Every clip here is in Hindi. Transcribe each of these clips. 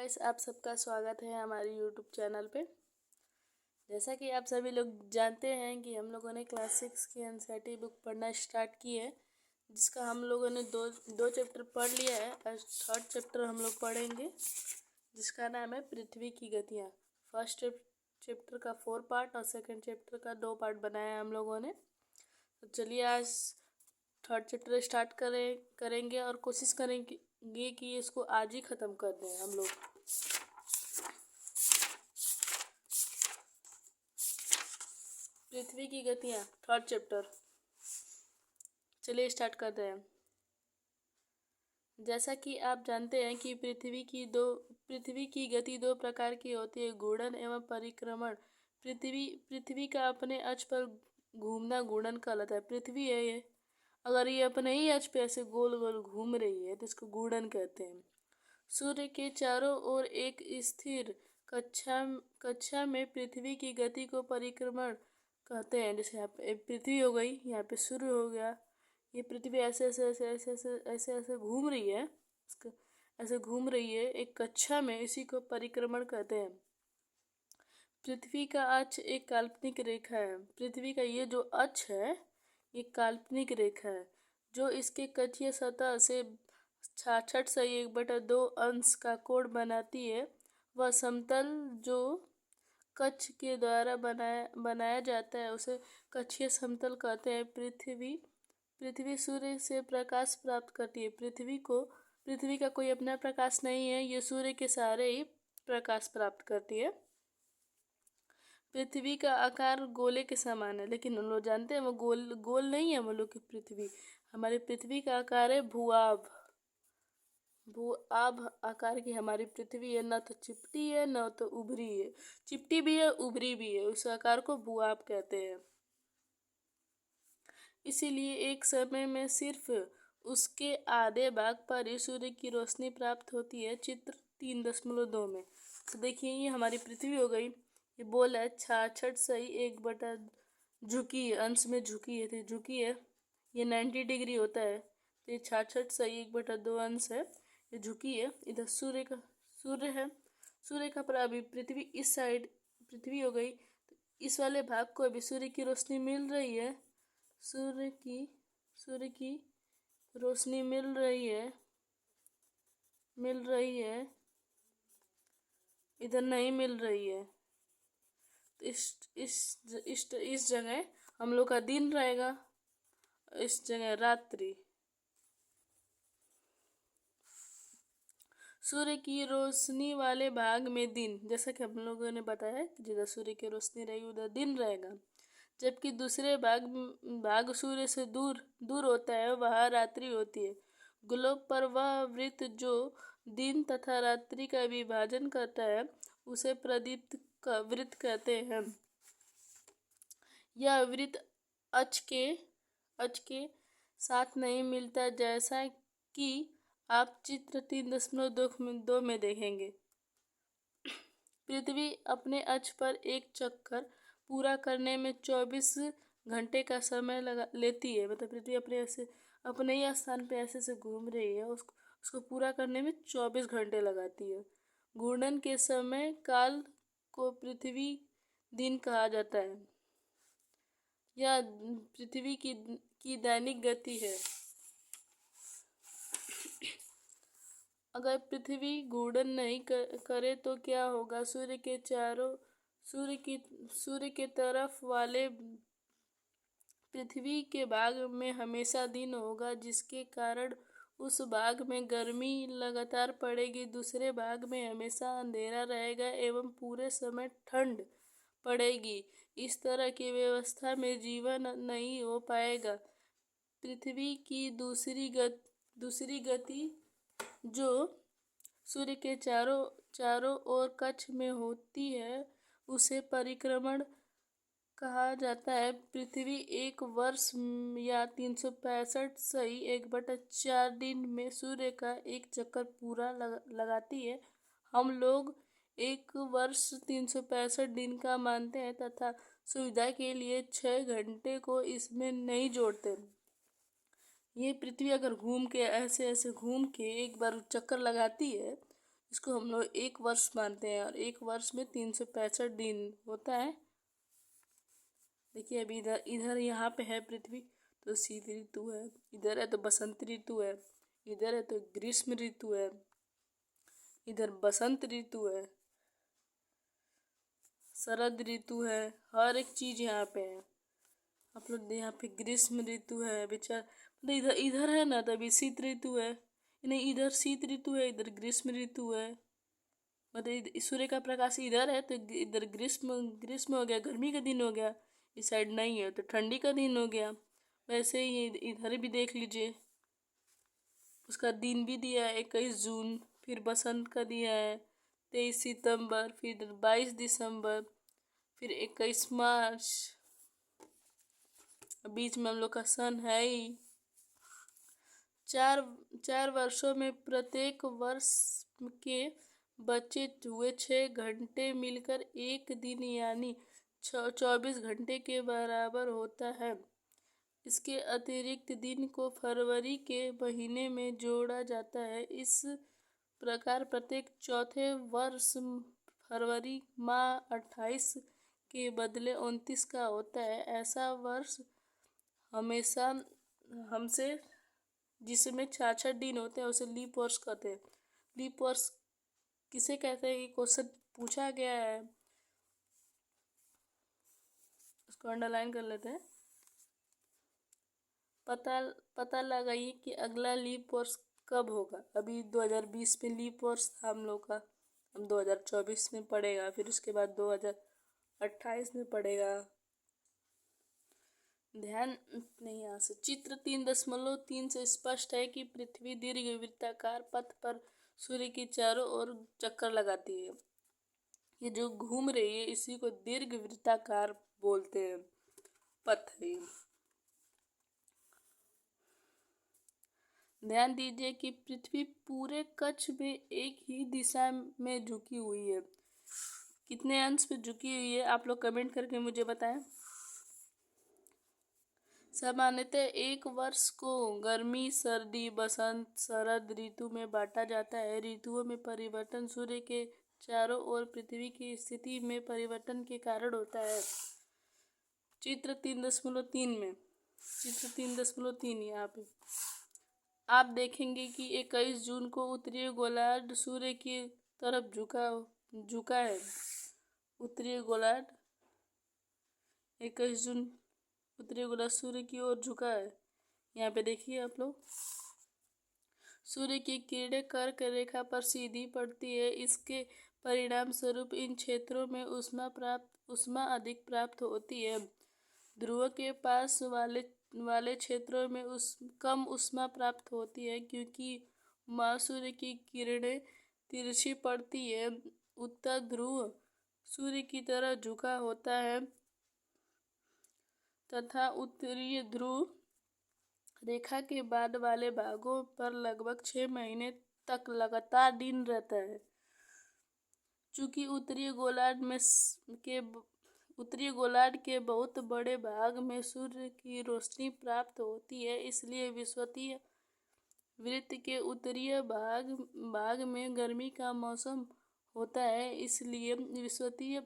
गाइस, आप सबका स्वागत है हमारे यूट्यूब चैनल पे। जैसा कि आप सभी लोग जानते हैं कि हम लोगों ने क्लास 6 की एनसीईआरटी बुक पढ़ना स्टार्ट की है, जिसका हम लोगों ने दो दो चैप्टर पढ़ लिया है और थर्ड चैप्टर हम लोग पढ़ेंगे, जिसका नाम है पृथ्वी की गतियाँ। फर्स्ट चैप्टर का 4 पार्ट और सेकंड चैप्टर का 2 पार्ट बनाया है हम लोगों ने। तो चलिए आज थर्ड चैप्टर स्टार्ट करेंगे और कोशिश करेंगे कि इसको आज ही ख़त्म कर दें हम लोग। पृथ्वी की गतियाँ थर्ड चैप्टर, चलिए स्टार्ट करते हैं। जैसा कि आप जानते हैं कि पृथ्वी की गति दो प्रकार की होती है, घूर्णन एवं परिक्रमण। पृथ्वी का अपने अक्ष पर घूमना घूर्णन कहलाता है। पृथ्वी है ये, अगर ये अपने ही अक्ष पे ऐसे गोल गोल घूम रही है तो इसको घूर्णन कहते हैं। सूर्य के चारों ओर एक स्थिर कक्षा में पृथ्वी की गति को परिक्रमण कहते हैं। जैसे यहाँ पे पृथ्वी हो गई, यहाँ पे सूर्य हो गया, ये पृथ्वी ऐसे ऐसे ऐसे ऐसे ऐसे ऐसे ऐसे घूम रही है, ऐसे घूम रही है एक कक्षा में, इसी को परिक्रमण कहते हैं। पृथ्वी का अक्ष एक काल्पनिक रेखा है। पृथ्वी का ये जो अक्ष है ये काल्पनिक रेखा है, जो इसके कक्षीय सतह से 66/1/2 अंश का कोण बनाती है। वह समतल जो कक्ष के द्वारा बनाया जाता है उसे कक्षीय समतल कहते हैं। पृथ्वी सूर्य से प्रकाश प्राप्त करती है। पृथ्वी का कोई अपना प्रकाश नहीं है, ये सूर्य के सहारे ही प्रकाश प्राप्त करती है। पृथ्वी का आकार गोले के समान है, लेकिन हम लोग जानते हैं वो गोल नहीं है। हम लोग की हमारी पृथ्वी का आकार है भूआब आकार की हमारी पृथ्वी है। न तो चिपटी है न तो उभरी है, चिपटी भी है उभरी भी है, उस आकार को भूआब कहते हैं। इसीलिए एक समय में सिर्फ उसके आधे भाग पर ही सूर्य की रोशनी प्राप्त होती है। चित्र 3.2 में तो देखिए, ये हमारी पृथ्वी हो गई, ये बोल है 66/1 झुकी है, अंश में झुकी है, तो झुकी है, ये 90 डिग्री होता है, तो ये 66/1/2 अंश है, ये झुकी है। इधर सूर्य है, सूर्य का पर अभी पृथ्वी इस साइड पृथ्वी हो गई, तो इस वाले भाग को अभी सूर्य की रोशनी मिल रही है। सूर्य की रोशनी मिल रही है, इधर नहीं मिल रही है। तो इस जगह हम लोग का दिन रहेगा, इस जगह रात्रि। सूर्य की रोशनी वाले भाग में दिन, जैसा कि हम लोगों ने बताया है कि जिधर सूर्य की रोशनी रहेगी उधर दिन रहेगा, जबकि दूसरे भाग सूर्य से दूर होता है, वह रात्रि होती है। ग्लोब पर वह वृत्त जो दिन तथा रात्रि का विभाजन करता है उसे प्रदीप्त का वृत्त कहते हैं। यह वृत्त अक्ष के साथ नहीं मिलता, जैसा कि आप चित्र 3.2 में देखेंगे। पृथ्वी अपने अक्ष पर एक चक्कर पूरा करने में 24 घंटे का समय लेती है। मतलब पृथ्वी अपने ही स्थान पे ऐसे घूम रही है, उसको पूरा करने में 24 घंटे लगाती है। घूर्णन के समय काल को पृथ्वी दिन कहा जाता है। यह पृथ्वी की दैनिक गति है। अगर पृथ्वी घूर्णन नहीं करे तो क्या होगा? सूर्य के तरफ वाले पृथ्वी के भाग में हमेशा दिन होगा, जिसके कारण उस भाग में गर्मी लगातार पड़ेगी। दूसरे भाग में हमेशा अंधेरा रहेगा एवं पूरे समय ठंड पड़ेगी। इस तरह की व्यवस्था में जीवन नहीं हो पाएगा। पृथ्वी की दूसरी गति जो सूर्य के चारों ओर कक्ष में होती है उसे परिक्रमण कहा जाता है। पृथ्वी एक वर्ष या 365/1/4 दिन में सूर्य का एक चक्कर पूरा लगाती है। हम लोग एक वर्ष 365 दिन का मानते हैं तथा सुविधा के लिए 6 घंटे को इसमें नहीं जोड़ते। ये पृथ्वी अगर घूम के ऐसे ऐसे घूम के एक बार चक्कर लगाती है, इसको हम लोग एक वर्ष मानते हैं और एक वर्ष में 365 दिन होता है। देखिए अभी इधर इधर यहाँ पे है पृथ्वी तो शीत ऋतु है, इधर है तो बसंत ऋतु है, इधर है तो ग्रीष्म ऋतु है, इधर बसंत ऋतु है, शरद ऋतु है, हर एक चीज यहाँ पे है। आप लोग यहाँ पे ग्रीष्म ऋतु है विचार, मतलब इधर इधर है ना तभी शीत ऋतु है, नहीं इधर शीत ऋतु है, इधर ग्रीष्म ऋतु है। मतलब सूर्य का प्रकाश इधर है तो इधर ग्रीष्म ग्रीष्म हो गया, गर्मी का दिन हो गया। इस साइड नहीं है तो ठंडी का दिन हो गया। वैसे ही इधर भी देख लीजिए, उसका दिन भी दिया है 21 जून, फिर बसंत का दिया है 23 सितंबर, फिर 22 दिसंबर, फिर 21 मार्च। बीच में हम लोग का सन है ही। चार चार वर्षों में प्रत्येक वर्ष के बचे हुए 6 घंटे मिलकर एक दिन यानी 24 घंटे के बराबर होता है। इसके अतिरिक्त दिन को फरवरी के महीने में जोड़ा जाता है। इस प्रकार प्रत्येक चौथे वर्ष फरवरी माह 28 के बदले 29 का होता है। ऐसा वर्ष हमेशा हमसे जिसमें 66 दिन होते हैं उसे लीप वर्ष कहते हैं। लीप वर्ष किसे कहते हैं, ये क्वेश्चन पूछा गया है, उसको अंडरलाइन कर लेते हैं। पता लगाइए कि अगला लीप वर्ष कब होगा। अभी 2020 में लीप वर्ष था हम लोग का, हम 2024 में पड़ेगा, फिर उसके बाद 2028 में पड़ेगा। ध्यान नहीं, यहाँ से चित्र 3.3 से स्पष्ट है कि पृथ्वी दीर्घवृत्ताकार पथ पर सूर्य के चारों ओर चक्कर लगाती है। ये जो घूम रही है इसी को दीर्घवृत्ताकार बोलते हैं, पथ है। ध्यान दीजिए कि पृथ्वी पूरे कक्ष में एक ही दिशा में झुकी हुई है। कितने अंश पे झुकी हुई है आप लोग कमेंट करके मुझे बताएं। सामान्यतः एक वर्ष को गर्मी, सर्दी, बसंत, शरद ऋतु में बांटा जाता है। ऋतुओं में परिवर्तन सूर्य के चारों ओर पृथ्वी की स्थिति में परिवर्तन के कारण होता है। चित्र 3.3 में, चित्र 3.3 यहाँ पे आप देखेंगे कि 21 जून को उत्तरीय गोलार्ध सूर्य की तरफ झुका है। उत्तरीय गोलार्ध 21 जून उत्तरी गोलार्ध सूर्य की ओर झुका है। यहाँ पे देखिए आप लोग, सूर्य की किरणें कर्क रेखा पर सीधी पड़ती है। इसके परिणाम स्वरूप इन क्षेत्रों में ऊष्मा अधिक प्राप्त होती है। ध्रुव के पास वाले क्षेत्रों में कम ऊष्मा प्राप्त होती है क्योंकि सूर्य की किरणें तिरछी पड़ती है। उत्तर ध्रुव सूर्य की तरह झुका होता है तथा उत्तरीय ध्रुव रेखा के बाद वाले भागों पर लगभग 6 महीने तक लगातार दिन रहता है। चूंकि उत्तरीय गोलार्ध के बहुत बड़े भाग में सूर्य की रोशनी प्राप्त होती है, इसलिए विषुवतीय वृत्त के उत्तरीय भाग में गर्मी का मौसम होता है। इसलिए विषुवतीय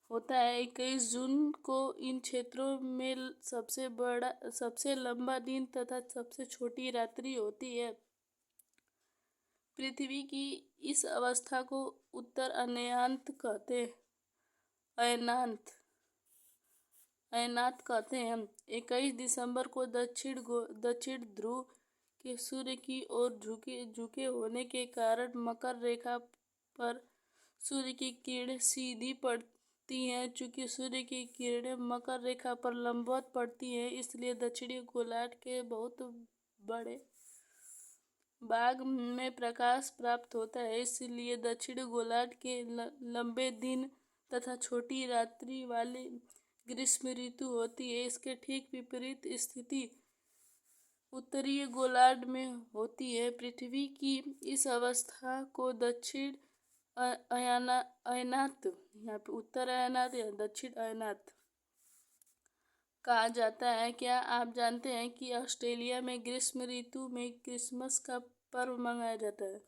होता है। 21 जून को इन क्षेत्रों में सबसे लंबा दिन तथा सबसे छोटी रात्रि होती है। पृथ्वी की इस अवस्था को उत्तर अयनांत कहते हैं। 21 दिसंबर को दक्षिण ध्रुव के सूर्य की ओर झुके होने के कारण मकर रेखा पर सूर्य की किरणें सीधी पड़ती हैं। चूंकि सूर्य की किरणें मकर रेखा पर लंबवत पड़ती हैं, इसलिए दक्षिणी गोलार्ध के बहुत बड़े भाग में प्रकाश प्राप्त होता है। इसलिए दक्षिण गोलार्ध के लंबे दिन तथा छोटी रात्रि वाली ग्रीष्म ऋतु होती है। इसके ठीक विपरीत स्थिति उत्तरीय गोलार्ध में होती है। पृथ्वी की इस अवस्था को दक्षिण अयनात, यहाँ पे उत्तर अयनात या दक्षिण अयनात कहा जाता है। क्या आप जानते हैं कि ऑस्ट्रेलिया में ग्रीष्म ऋतु में क्रिसमस का पर्व मनाया जाता है?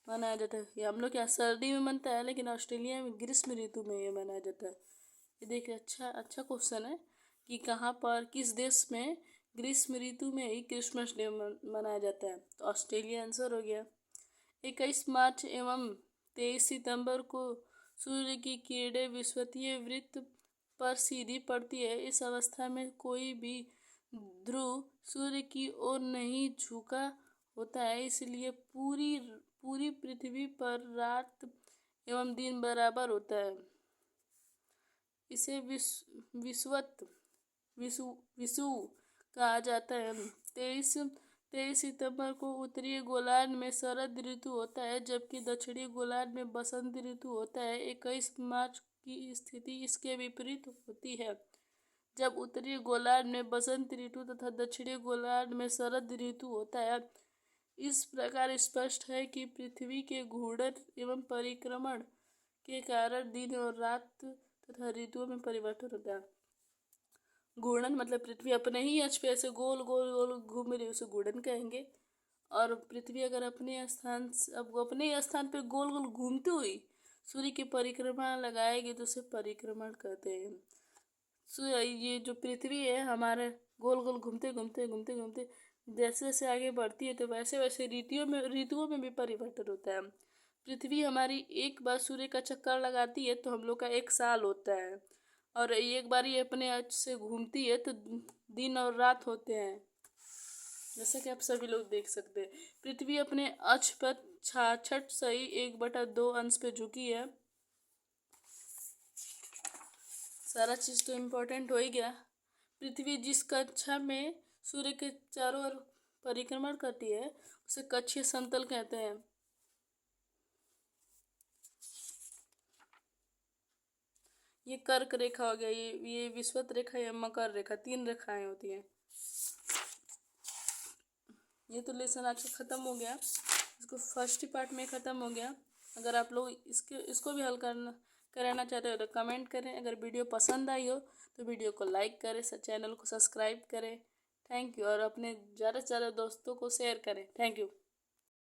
मनाया जाता है। ये हम लोग क्या सर्दी में मनता है, लेकिन ऑस्ट्रेलिया में ग्रीष्म ऋतु में ये मनाया जाता है। ये देखिए, अच्छा क्वेश्चन है कि कहाँ पर किस देश में ग्रीष्म ऋतु में ही क्रिसमस डे मनाया जाता है। तो ऑस्ट्रेलिया आंसर हो गया। 21 मार्च एवं 23 सितंबर को सूर्य की किरणें विषुवतीय वृत्त पर सीधी पड़ती है। इस अवस्था में कोई भी ध्रुव सूर्य की ओर नहीं झुका होता है, इसलिए पूरी पूरी पृथ्वी पर रात एवं दिन बराबर होता है। इसे विषुवत विषु विषुव कहा जाता है। तेईस तेईस सितंबर को उत्तरी गोलार्ध में शरद ऋतु होता है, जबकि दक्षिणी गोलार्ध में बसंत ऋतु होता है। 21 मार्च की स्थिति इसके विपरीत होती है, जब उत्तरी गोलार्ध में बसंत ऋतु तथा दक्षिणी गोलार्ध में शरद ऋतु होता है। इस प्रकार स्पष्ट है कि पृथ्वी के घूर्णन एवं परिक्रमण के कारण दिन और रात तथा ऋतुओं में परिवर्तन होता है। घूर्णन मतलब पृथ्वी अपने ही अक्ष पे ऐसे गोल गोल गोल घूम रही है, उसे घूर्णन कहेंगे। और पृथ्वी अगर अपने स्थान पे गोल गोल घूमती हुई सूर्य की परिक्रमा लगाएगी तो उसे परिक्रमण कहते हैं। ये जो पृथ्वी है हमारे गोल गोल घूमते घूमते घूमते घूमते जैसे जैसे आगे बढ़ती है, तो वैसे वैसे ऋतुओं में भी परिवर्तन होता है। पृथ्वी हमारी एक बार सूर्य का चक्कर लगाती है तो हम लोग का 1 साल होता है, और एक बार ये अपने अक्ष से घूमती है तो दिन और रात होते हैं, जैसा कि आप सभी लोग देख सकते हैं। पृथ्वी अपने अक्ष पर 66.1/2 अंश पे झुकी है। सारा चीज़ तो इम्पोर्टेंट हो ही गया। पृथ्वी जिस कक्षा में सूर्य के चारों ओर परिक्रमण करती है उसे कक्षीय समतल कहते हैं। ये कर्क रेखा हो गया, ये विषुवत रेखा, या मकर रेखा, 3 रेखाएं होती हैं। ये तो लेसन आज का ख़त्म हो गया, इसको फर्स्ट पार्ट में ख़त्म हो गया। अगर आप लोग इसको भी हल कराना चाहते हो तो कमेंट करें। अगर वीडियो पसंद आई हो तो वीडियो को लाइक करें, चैनल को सब्सक्राइब करें। Thank you. और अपने ज़्यादा से ज़्यादा दोस्तों को शेयर करें। Thank you.